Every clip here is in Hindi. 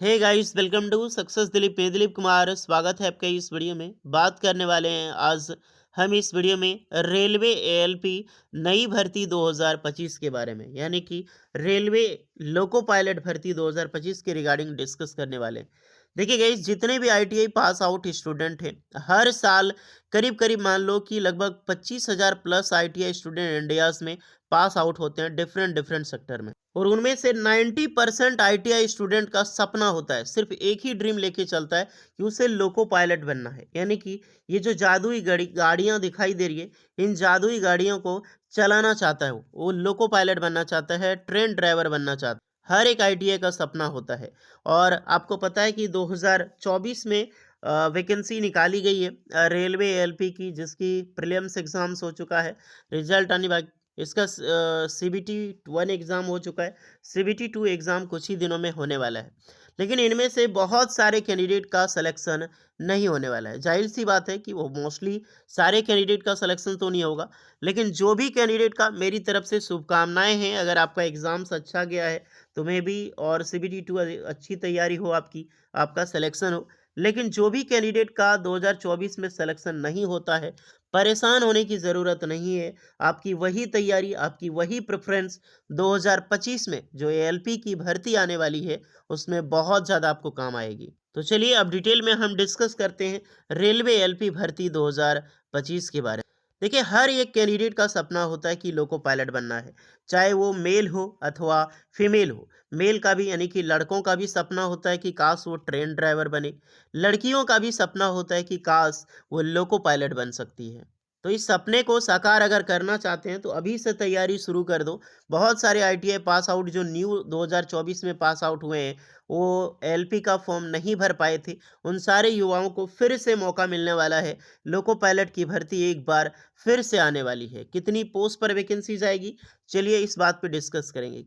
Hey guys, welcome to success Dilip. मैं दिलीप कुमार, स्वागत है आपका इस वीडियो में। बात करने वाले हैं आज हम इस वीडियो में रेलवे एएलपी नई भर्ती 2025 के बारे में, यानी कि रेलवे लोको पायलट भर्ती 2025 के रिगार्डिंग डिस्कस करने वाले हैं। देखिए गाइस, जितने भी आईटीआई पास आउट स्टूडेंट हैं, हर साल करीब करीब मान लो कि लगभग 25,000 प्लस आईटीआई स्टूडेंट इंडिया में पास आउट होते हैं डिफरेंट डिफरेंट सेक्टर में। और उनमें से 90% आईटीआई स्टूडेंट का सपना होता है, सिर्फ एक ही ड्रीम लेके चलता है कि उसे लोको पायलट बनना है। यानी कि ये जो जादुई गाड़ियां दिखाई दे रही है, इन जादुई गाड़ियों को चलाना चाहता है। वो लोको पायलट बनना चाहता है, ट्रेन ड्राइवर बनना चाहता है। हर एक आईटीआई का सपना होता है। और आपको पता है कि 2024 में वैकेंसी निकाली गई है रेलवे एएलपी की, जिसकी प्रीलिम्स एग्जाम्स हो चुका है, रिजल्ट आने बाकी। इसका सीबीटी 1 एग्ज़ाम हो चुका है, सीबीटी 2 एग्ज़ाम कुछ ही दिनों में होने वाला है। लेकिन इनमें से बहुत सारे कैंडिडेट का सिलेक्शन नहीं होने वाला है। ज़ाहिर-सी बात है कि वो मोस्टली सारे कैंडिडेट का सिलेक्शन तो नहीं होगा, लेकिन जो भी कैंडिडेट का मेरी तरफ से शुभकामनाएँ हैं। अगर आपका एग्ज़ाम्स अच्छा गया है, तो मे बी और सीबीटी 2 अच्छी तैयारी हो आपकी, आपका सिलेक्शन हो। लेकिन जो भी कैंडिडेट का 2024 में सिलेक्शन नहीं होता है, परेशान होने की ज़रूरत नहीं है। आपकी वही तैयारी, आपकी वही प्रेफ़रेंस 2025 में जो एएलपी की भर्ती आने वाली है, उसमें बहुत ज़्यादा आपको काम आएगी। तो चलिए अब डिटेल में हम डिस्कस करते हैं रेलवे एएलपी भर्ती 2025 के बारे में। देखिए, हर एक कैंडिडेट का सपना होता है कि लोको पायलट बनना है, चाहे वो मेल हो अथवा फीमेल हो। मेल का भी यानी कि लड़कों का भी सपना होता है कि काश वो ट्रेन ड्राइवर बने। लड़कियों का भी सपना होता है कि काश वो लोको पायलट बन सकती है। तो इस सपने को साकार अगर करना चाहते हैं, तो अभी से तैयारी शुरू कर दो। बहुत सारे आईटीआई पास आउट जो न्यू 2024 में पास आउट हुए हैं, वो एलपी का फॉर्म नहीं भर पाए थे। उन सारे युवाओं को फिर से मौका मिलने वाला है। लोको पायलट की भर्ती एक बार फिर से आने वाली है। कितनी पोस्ट पर वैकेंसीज आएगी, चलिए इस बात पे डिस्कस करेंगे।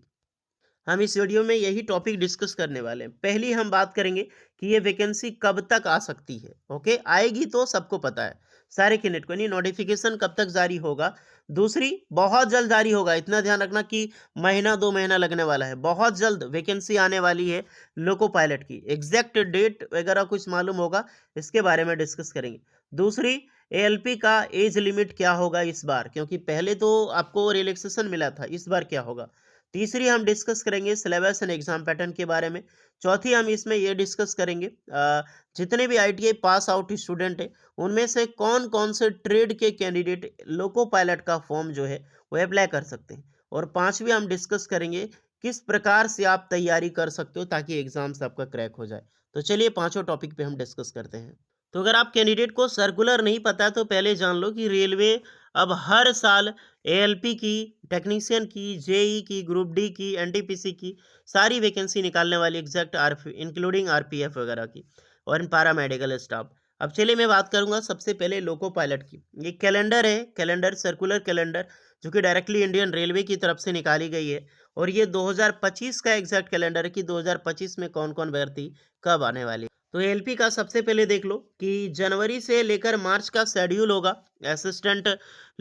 हम इस वीडियो में यही टॉपिक डिस्कस करने वाले हैं। पहली हम बात करेंगे कि ये वैकेंसी कब तक आ सकती है। ओके, आएगी तो सबको पता है, सारे कैंडिडेट को। नहीं, नोटिफिकेशन कब तक जारी होगा। दूसरी, बहुत जल्द जारी होगा। इतना ध्यान रखना कि महीना 2 महीना लगने वाला है। बहुत जल्द वैकेंसी आने वाली है लोको पायलट की। एग्जैक्ट डेट वगैरह कुछ मालूम होगा, इसके बारे में डिस्कस करेंगे। दूसरी, एएलपी का एज लिमिट क्या होगा इस बार, क्योंकि पहले तो आपको रिलैक्सेशन मिला था, इस बार क्या होगा। तीसरी, हम डिस्कस करेंगे सिलेबस एंड एग्जाम पैटर्न के बारे में। चौथी, हम इसमें ये डिस्कस करेंगे जितने भी आईटीआई पास आउट स्टूडेंट हैं, उनमें से कौन कौन से ट्रेड के कैंडिडेट लोको पायलट का फॉर्म जो है वो अप्लाई कर सकते हैं। और पांचवी, हम डिस्कस करेंगे किस प्रकार से आप तैयारी कर सकते हो ताकि एग्जाम्स आपका क्रैक हो जाए। तो चलिए पांचों टॉपिक पे हम डिस्कस करते हैं। तो अगर आप कैंडिडेट को सर्कुलर नहीं पता है, तो पहले जान लो कि रेलवे अब हर साल एएलपी की, टेक्नीशियन की, जेई की, ग्रुप डी की, एनटीपीसी की सारी वैकेंसी निकालने वाली, एग्जैक्ट आरपी इंक्लूडिंग आरपीएफ वगैरह की, और इन पारा मेडिकल स्टाफ। अब चलिए मैं बात करूंगा सबसे पहले लोको पायलट की। ये कैलेंडर है, कैलेंडर सर्कुलर कैलेंडर, जो कि डायरेक्टली इंडियन रेलवे की तरफ से निकाली गई है। और ये 2025 का एग्जैक्ट कैलेंडर है कि 2025 में कौन कौन भर्ती कब आने वाली है। तो एलपी का सबसे पहले देख लो कि जनवरी से लेकर मार्च का शेड्यूल होगा असिस्टेंट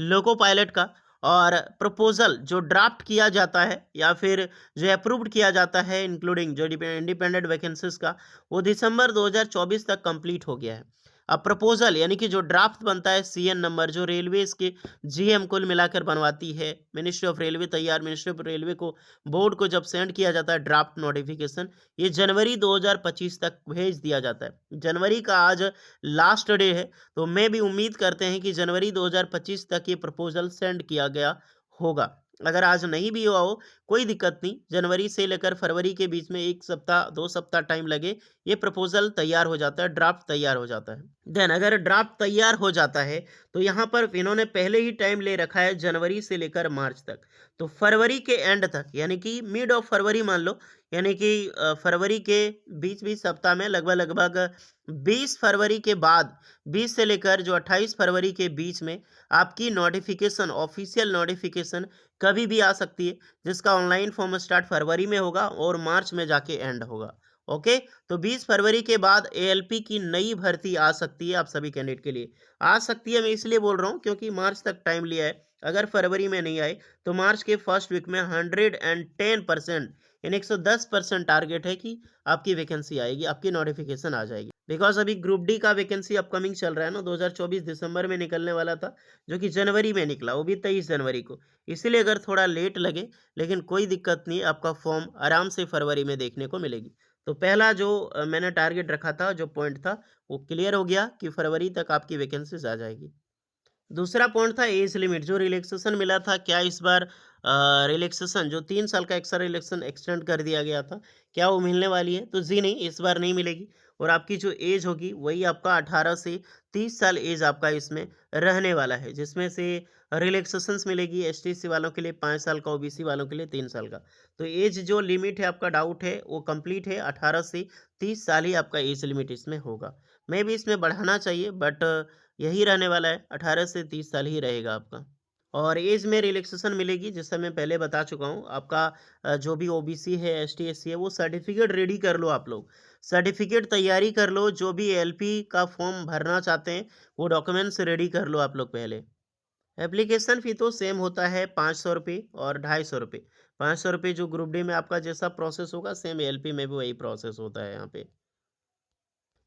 लोको पायलट का। और प्रपोजल जो ड्राफ्ट किया जाता है या फिर जो अप्रूव्ड किया जाता है, इंक्लूडिंग जो इंडिपेंडेंट वैकेंसीज का, वो दिसंबर 2024 तक कंप्लीट हो गया है। अब प्रपोजल यानी कि जो ड्राफ्ट बनता है, सीएन नंबर जो रेलवे के जीएम कुल मिलाकर बनवाती है, मिनिस्ट्री ऑफ रेलवे तैयार, मिनिस्ट्री ऑफ रेलवे को बोर्ड को जब सेंड किया जाता है ड्राफ्ट नोटिफिकेशन, ये जनवरी 2025 तक भेज दिया जाता है। जनवरी का आज लास्ट डे है, तो मैं भी उम्मीद करते हैं कि जनवरी 2025 तक ये प्रपोजल सेंड किया गया होगा। अगर आज नहीं भी हुआ हो, कोई दिक्कत नहीं। जनवरी से लेकर फरवरी के बीच में 1 सप्ताह 2 सप्ताह टाइम लगे, ये प्रपोजल तैयार हो जाता है, ड्राफ्ट तैयार हो जाता है। देन अगर ड्राफ्ट तैयार हो जाता है, तो यहाँ पर इन्होंने पहले ही टाइम ले रखा है जनवरी से लेकर मार्च तक। तो फरवरी के एंड तक, यानी कि मिड ऑफ फरवरी मान लो, यानी कि फरवरी के बीच बीच सप्ताह में लगभग लगभग 20 फरवरी के बाद, 20 से लेकर जो 28 फरवरी के बीच में आपकी नोटिफिकेशन, ऑफिशियल नोटिफिकेशन कभी भी आ सकती है, जिसका ऑनलाइन फॉर्म स्टार्ट फरवरी में होगा और मार्च में जाके एंड होगा। ओके, तो 20 फरवरी के बाद एएलपी की नई भर्ती आ सकती है आप सभी कैंडिडेट के लिए। आ सकती है, मैं इसलिए बोल रहा हूँ क्योंकि मार्च तक टाइम लिया है। अगर फरवरी में नहीं आए, तो मार्च के फर्स्ट वीक में 110% इन 110% टारगेट है कि आपकी वैकेंसी आएगी, आपकी नोटिफिकेशन आ जाएगी। बिकॉज अभी ग्रुप डी का वैकेंसी अपकमिंग चल रहा है ना, 2024 दिसंबर में निकलने वाला था, जो कि जनवरी में निकला, वो भी 23 जनवरी को। इसीलिए अगर थोड़ा लेट लगे, लेकिन कोई दिक्कत नहीं, आपका फॉर्म आराम से फरवरी में देखने को मिलेगी। तो पहला जो मैंने टारगेट रखा था, जो पॉइंट था, वो क्लियर हो गया कि फरवरी तक आपकी वैकेंसीज आ जाएगी। दूसरा पॉइंट था एज लिमिट, जो रिलैक्सेशन मिला था, क्या इस बार रिलैक्सेशन जो 3 साल का एक्स्ट्रा रिलैक्सेशन एक्सटेंड कर दिया गया था, क्या वो मिलने वाली है? तो जी नहीं, इस बार नहीं मिलेगी। और आपकी जो एज होगी वही आपका 18 से 30 साल एज आपका इसमें रहने वाला है, जिसमें से रिलैक्सेशंस मिलेगी एसटीसी वालों के लिए 5 साल का, ओबीसी वालों के लिए 3 साल का। तो एज जो लिमिट है, आपका डाउट है वो कंप्लीट है, 18 से 30 साल ही आपका एज लिमिट इसमें होगा। मे भी इसमें बढ़ाना चाहिए, बट यही रहने वाला है, 18 से 30 साल ही रहेगा आपका। और एज में रिलैक्सेशन मिलेगी, जैसा मैं पहले बता चुका हूँ। आपका जो भी ओबीसी है, एसटी, एससी है, वो सर्टिफिकेट रेडी कर लो आप लोग। सर्टिफिकेट तैयारी कर लो, जो भी एलपी का फॉर्म भरना चाहते हैं, वो डॉक्यूमेंट्स रेडी कर लो आप लोग पहले। एप्लीकेशन फ़ी तो सेम होता है, 500 रुपये और 250 रुपये। 500 रुपये जो ग्रुप डी में आपका जैसा प्रोसेस होगा, सेम एलपी में भी वही प्रोसेस होता है यहाँ पे।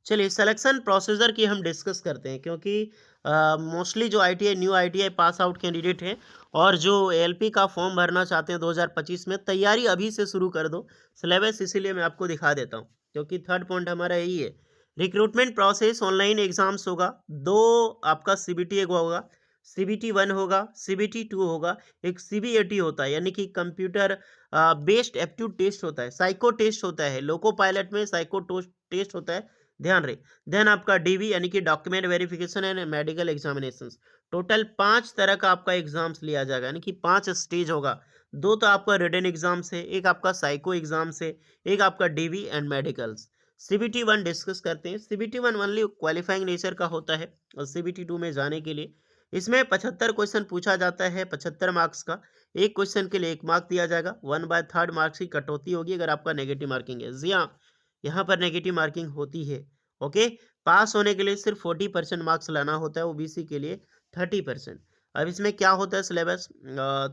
चलिए सिलेक्शन प्रोसीजर की हम डिस्कस करते हैं, क्योंकि मोस्टली जो ITI new ITI pass out candidate हैं और जो एलपी का फॉर्म भरना चाहते हैं 2025 में, तैयारी अभी से शुरू कर दो। सिलेबस इसीलिए मैं आपको दिखा देता हूँ, क्योंकि थर्ड पॉइंट हमारा यही है। रिक्रूटमेंट प्रोसेस, ऑनलाइन एग्जाम्स होगा, दो आपका सीबीटी एक होगा, सीबीटी 1 होगा, सीबीटी 2 होगा, एक सीबीएटी होता है, यानी कि कंप्यूटर बेस्ड एप्टीट्यूड टेस्ट होता है, साइको टेस्ट होता है, लोको पायलट में साइको टेस्ट होता है, ध्यान रहे। देन आपका डीवी यानी कि document verification and medical examinations. Total 5 तरह का आपका एग्जाम्स लिया जाएगा, यानी कि 5 स्टेज होगा। 2 तो आपका रिटन एग्जाम्स है, एक आपका साइको एग्जाम्स है, एक आपका DV and medicals. CBT 1 discuss करते हैं। सीबीटी 1 ओनली क्वालिफाइंग नेचर का होता है, और सीबीटी 2 में जाने के लिए इसमें 75 क्वेश्चन पूछा जाता है, 75 मार्क्स का। एक क्वेश्चन के लिए 1 मार्क दिया जाएगा, 1/3 मार्क्स की कटौती होगी अगर आपका नेगेटिव मार्किंग है। जी हाँ, यहाँ पर नेगेटिव मार्किंग होती है। ओके, पास होने के लिए सिर्फ 40% मार्क्स लाना होता है, ओबीसी के लिए 30%। अब इसमें क्या होता है सिलेबस,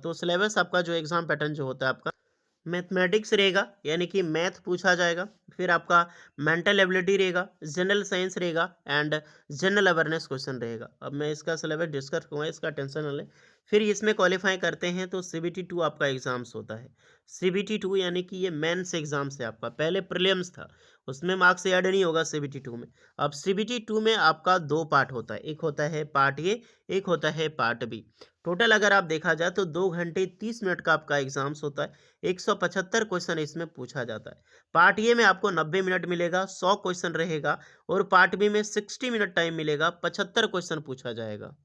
तो सिलेबस आपका जो एग्जाम पैटर्न जो होता है आपका, मैथमेटिक्स रहेगा, यानी कि मैथ पूछा जाएगा। फिर आपका मेंटल एबिलिटी रहेगा, जनरल साइंस रहेगा एंड जनरल अवेयरनेस क्वेश्चन रहेगा। अब मैं इसका सिलेबस डिस्कस करूँगा, इसका टेंशन न लें। फिर इसमें क्वालिफाई करते हैं तो सीबीटी 2 आपका एग्जाम्स होता है। सीबीटी 2 यानी कि ये मेंस एग्जाम्स है आपका, पहले प्रीलिम्स था, उसमें मार्क्स ऐड नहीं होगा सीबीटी 2 में। अब सीबीटी 2 में आपका 2 पार्ट होता है, एक होता है पार्ट ए, एक होता है पार्ट बी। टोटल अगर आप देखा जाए तो 2 घंटे 30 मिनट का आपका एग्जाम्स होता है। 175 क्वेश्चन इसमें पूछा जाता है। पार्ट ए में आपको 90 मिनट मिलेगा, 100 क्वेश्चन रहेगा, और पार्ट बी में 60 मिनट टाइम मिलेगा, 75 क्वेश्चन पूछा जाएगा।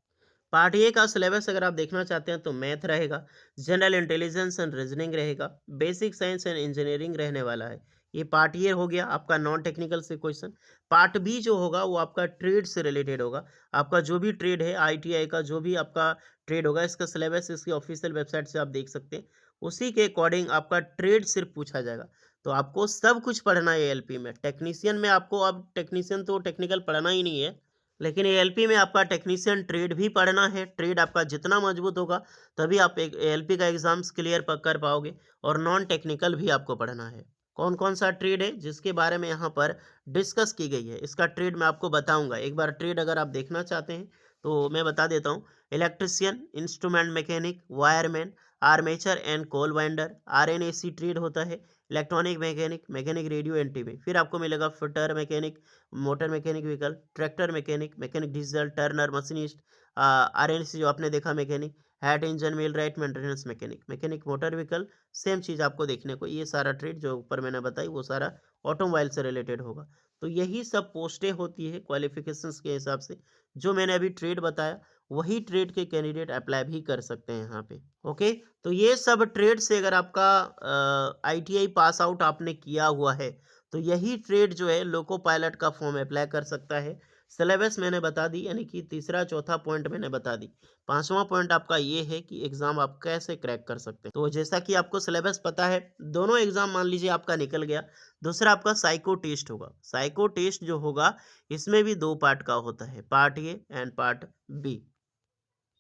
पार्ट ए का सिलेबस अगर आप देखना चाहते हैं तो मैथ रहेगा, जनरल इंटेलिजेंस एंड रीजनिंग रहेगा, बेसिक साइंस एंड इंजीनियरिंग रहने वाला है। ये पार्ट ए हो गया आपका नॉन टेक्निकल से क्वेश्चन। पार्ट बी जो होगा वो आपका ट्रेड से रिलेटेड होगा। आपका जो भी ट्रेड है, आईटीआई का जो भी आपका ट्रेड होगा, इसका सिलेबस इसकी ऑफिशियल वेबसाइट से आप देख सकते हैं। उसी के अकॉर्डिंग आपका ट्रेड सिर्फ पूछा जाएगा। तो आपको सब कुछ पढ़ना है एएलपी में। टेक्नीशियन में आपको, अब टेक्नीशियन तो टेक्निकल पढ़ना ही नहीं है, लेकिन एएलपी में आपका टेक्नीशियन ट्रेड भी पढ़ना है। ट्रेड आपका जितना मजबूत होगा, तभी आप एक एएलपी का एग्जाम्स क्लियर कर पाओगे। और नॉन टेक्निकल भी आपको पढ़ना है। कौन कौन सा ट्रेड है जिसके बारे में यहाँ पर डिस्कस की गई है, इसका ट्रेड मैं आपको बताऊंगा। एक बार ट्रेड अगर आप देखना चाहते हैं तो मैं बता देता हूँ। Electrician, instrument mechanic, wireman, armature and coil winder, RNAC trade होता है। Electronic mechanic, mechanic radio and TV. फिर आपको मिलेगा fitter mechanic, motor mechanic vehicle, tractor mechanic, mechanic diesel, turner machinist, RNC जो आपने देखा mechanic, head engine millwright, maintenance mechanic, mechanic motor vehicle. Same चीज़ आपको देखने को, ये सारा ट्रेड जो ऊपर मैंने बताई वो सारा ऑटोमोबाइल से रिलेटेड होगा। तो यही सब पोस्टें होती है क्वालिफिकेशंस के हिसाब से। जो मैंने अभी ट्रेड बताया, वही ट्रेड के कैंडिडेट अप्लाई भी कर सकते हैं यहाँ पे। ओके, तो ये सब ट्रेड से अगर आपका आईटीआई पास आउट आपने किया हुआ है, तो यही ट्रेड जो है लोको पायलट का फॉर्म अप्लाई कर सकता है। सिलेबस मैंने बता दी, यानी कि तीसरा चौथा पॉइंट मैंने बता दी। पांचवा पॉइंट आपका ये है कि एग्जाम आप कैसे क्रैक कर सकते हैं। तो जैसा कि आपको सिलेबस पता है, दोनों एग्जाम मान लीजिए आपका निकल गया। दूसरा आपका साइको टेस्ट होगा। साइको टेस्ट जो होगा, इसमें भी 2 पार्ट का होता है, part A and part B.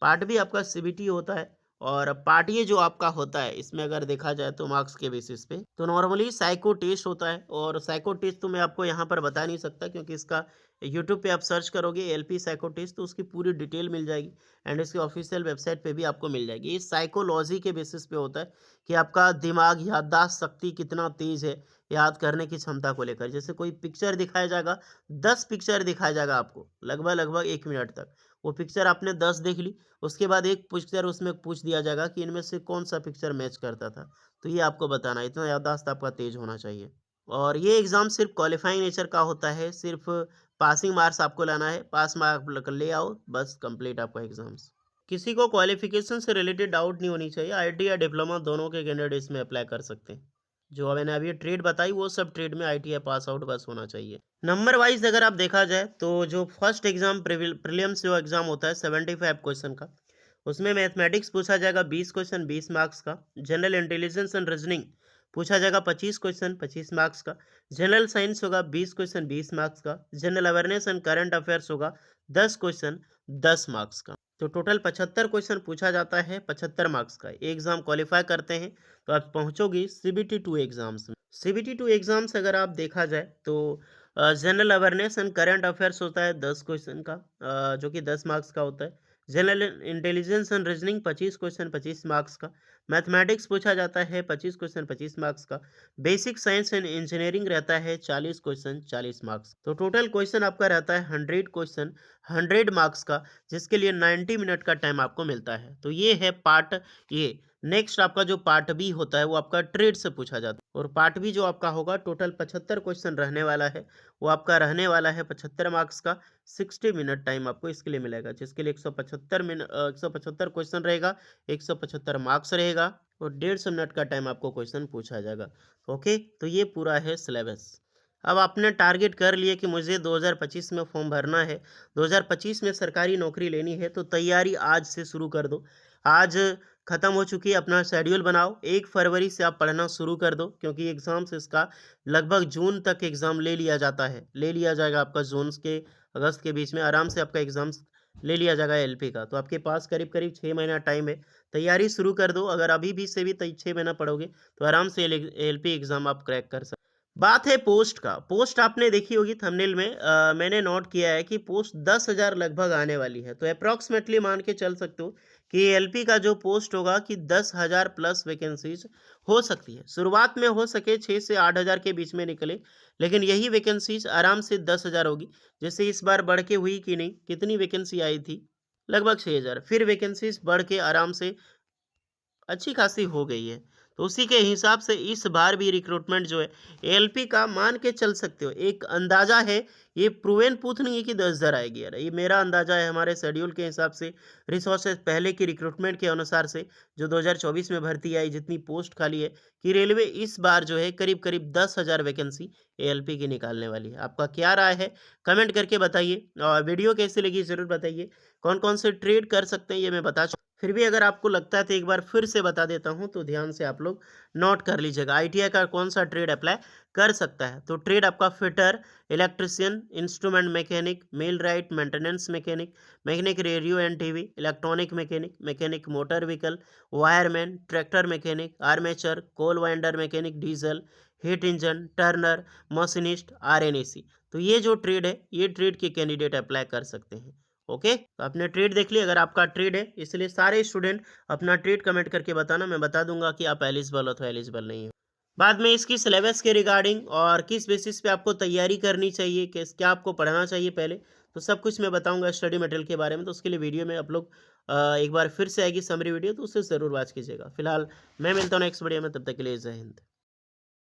Part B आपका सीबीटी होता है, और पार्ट ए जो आपका होता है इसमें अगर देखा जाए तो मार्क्स के बेसिस पे तो नॉर्मली साइको टेस्ट होता है, और साइको टेस्ट तो मैं आपको यहाँ पर बता नहीं सकता क्योंकि इसका यूट्यूब पे आप सर्च करोगे एलपी साइको टेस्ट तो उसकी पूरी डिटेल मिल जाएगी, एंड इसकी ऑफिशियल वेबसाइट पे भी आपको मिल जाएगी। ये साइकोलॉजी के बेसिस पे होता है कि आपका दिमाग याददाश्त शक्ति कितना तेज है याद करने की क्षमता को लेकर। जैसे कोई पिक्चर दिखाया जाएगा, 10 पिक्चर दिखाया जाएगा आपको लगभग लगभग 1 मिनट तक, वो पिक्चर आपने 10 देख ली, उसके बाद एक पिक्चर उसमें पूछ दिया जाएगा कि इनमें से कौन सा पिक्चर मैच करता था, तो ये आपको बताना है, इतना याददाश्त आपका तेज होना चाहिए। और ये एग्ज़ाम सिर्फ क्वालिफाइंग नेचर का होता है, सिर्फ पासिंग मार्क्स आपको लाना है, पास मार्क ले आओ, बस कंप्लीट आपका एग्ज़ाम्स। किसी को क्वालिफिकेशन से रिलेटेड डाउट नहीं होनी चाहिए, आईटी या डिप्लोमा दोनों के कैंडिडेट इसमें अप्लाई कर सकते हैं। जो मैंने अभी ट्रेड बताई वो सब ट्रेड में आईटीआई पास आउट बस होना चाहिए। नंबर वाइज अगर आप देखा जाए तो जो फर्स्ट एग्जाम प्रीलिम्स जो एग्जाम होता है 75 क्वेश्चन का, उसमें मैथमेटिक्स पूछा जाएगा 20 क्वेश्चन 20 मार्क्स का, जनरल इंटेलिजेंस एंड रीजनिंग पूछा जाएगा 25 क्वेश्चन 25 मार्क्स का, जनरल साइंस होगा 20 क्वेश्चन 20 मार्क्स का, general awareness and current affairs होगा 10 क्वेश्चन 10 मार्क्स का। तो टोटल 75 क्वेश्चन पूछा जाता है 75 मार्क्स का। ये एग्जाम क्वालिफाई करते हैं तो आप पहुंचोगे सीबीटी 2 एग्जाम्स में। सीबीटी 2 एग्जाम्स अगर आप देखा जाए तो general awareness and current affairs होता है 10 क्वेश्चन का, जो कि 10 मार्क्स का होता है। General intelligence and reasoning 25 question 25 marks का। मैथमेटिक्स पूछा जाता है 25 क्वेश्चन 25 मार्क्स का। बेसिक साइंस एंड इंजीनियरिंग रहता है 40 क्वेश्चन 40 मार्क्स। तो टोटल क्वेश्चन आपका रहता है 100 क्वेश्चन 100 मार्क्स का, जिसके लिए 90 मिनट का टाइम आपको मिलता है। तो ये है पार्ट ए। नेक्स्ट आपका जो पार्ट बी होता है वो आपका ट्रेड से पूछा जाता है, और पार्ट बी जो आपका होगा टोटल 75 क्वेश्चन रहने वाला है, वो आपका रहने वाला है 75 मार्क्स का। 60 मिनट टाइम आपको इसके लिए मिलेगा, जिसके लिए 175 मिनट 175 क्वेश्चन रहेगा, 175 मार्क्स रहेगा, और 150 मिनट का टाइम आपको क्वेश्चन पूछा जाएगा। ओके, तो ये पूरा है सिलेबस। अब आपने टारगेट कर लिए कि मुझे 2025 में फॉर्म भरना है, 2025 में सरकारी नौकरी लेनी है, तो तैयारी आज से शुरू कर दो। आज खत्म हो चुकी है, अपना शेड्यूल बनाओ, 1 फरवरी से आप पढ़ना शुरू कर दो, क्योंकि एग्ज़ाम्स इसका लगभग जून तक एग्ज़ाम ले लिया जाता है, ले लिया जाएगा आपका जून के अगस्त के बीच में आराम से आपका एग्ज़ाम्स ले लिया जाएगा एलपी का। तो आपके पास करीब करीब 6 महीना टाइम है, तैयारी शुरू कर दो। अगर अभी भी से भी 6 महीना पढ़ोगे तो आराम से एलपी एग्ज़ाम आप क्रैक कर सकते। बात है पोस्ट का। पोस्ट आपने देखी होगी थंबनेल में, मैंने नोट किया है कि पोस्ट 10,000 लगभग आने वाली है, तो अप्रॉक्सीमेटली मान के चल सकते हो कि एलपी का जो पोस्ट होगा कि 10,000 प्लस वैकेंसीज हो सकती है। शुरुआत में हो सके 6 से 8,000 के बीच में निकले, लेकिन यही वैकेंसीज आराम से 10,000 होगी। जैसे इस बार बढ़ के हुई कि नहीं, कितनी वैकेंसी आई थी, लगभग 6,000, फिर वैकेंसीज बढ़ के आराम से अच्छी खासी हो गई है। तो उसी के हिसाब से इस बार भी रिक्रूटमेंट जो है एलपी का मान के चल सकते हो, एक अंदाज़ा है, ये प्रूवन पूथ नहीं है कि 10,000 आएगी यार, ये मेरा अंदाज़ा है हमारे शेड्यूल के हिसाब से, रिसोर्सेज पहले की रिक्रूटमेंट के अनुसार से, जो 2024 में भर्ती आई जितनी पोस्ट खाली है, कि रेलवे इस बार जो है करीब करीब 10,000 वैकेंसी एलपी की निकालने वाली है। आपका क्या राय है कमेंट करके बताइए, और वीडियो कैसी लगी ज़रूर बताइए। कौन कौन से ट्रेड कर सकते हैं ये मैं बता चुका, फिर भी अगर आपको लगता है तो एक बार फिर से बता देता हूं, तो ध्यान से आप लोग नोट कर लीजिएगा। आईटीआई का कौन सा ट्रेड अप्लाई कर सकता है, तो ट्रेड आपका fitter, electrician, instrument mechanic, millwright, maintenance mechanic, mechanic radio and TV, electronic mechanic, mechanic motor vehicle, wireman, tractor mechanic, armature, coil winder mechanic, diesel, heat engine, turner, machinist, RNAC. तो ये जो ट्रेड है ये ट्रेड के कैंडिडेट अप्लाई कर सकते हैं। ओके, तो आपने ट्रेड देख लिया। अगर आपका ट्रेड है, इसलिए सारे स्टूडेंट अपना ट्रेड कमेंट करके बताना, मैं बता दूंगा कि आप एलिजिबल हो तो एलिजिबल नहीं हो। बाद में इसकी सिलेबस के रिगार्डिंग और किस बेसिस पे आपको तैयारी करनी चाहिए, किस क्या आपको पढ़ना चाहिए पहले, तो सब कुछ मैं बताऊंगा स्टडी मटेरियल के बारे में। तो उसके लिए वीडियो में आप लोग एक बार फिर से आएगी समरी वीडियो, तो उससे ज़रूर वॉच कीजिएगा। फिलहाल मैं मिलता हूँ नेक्स्ट वीडियो में, तब तक के लिए जय हिंद।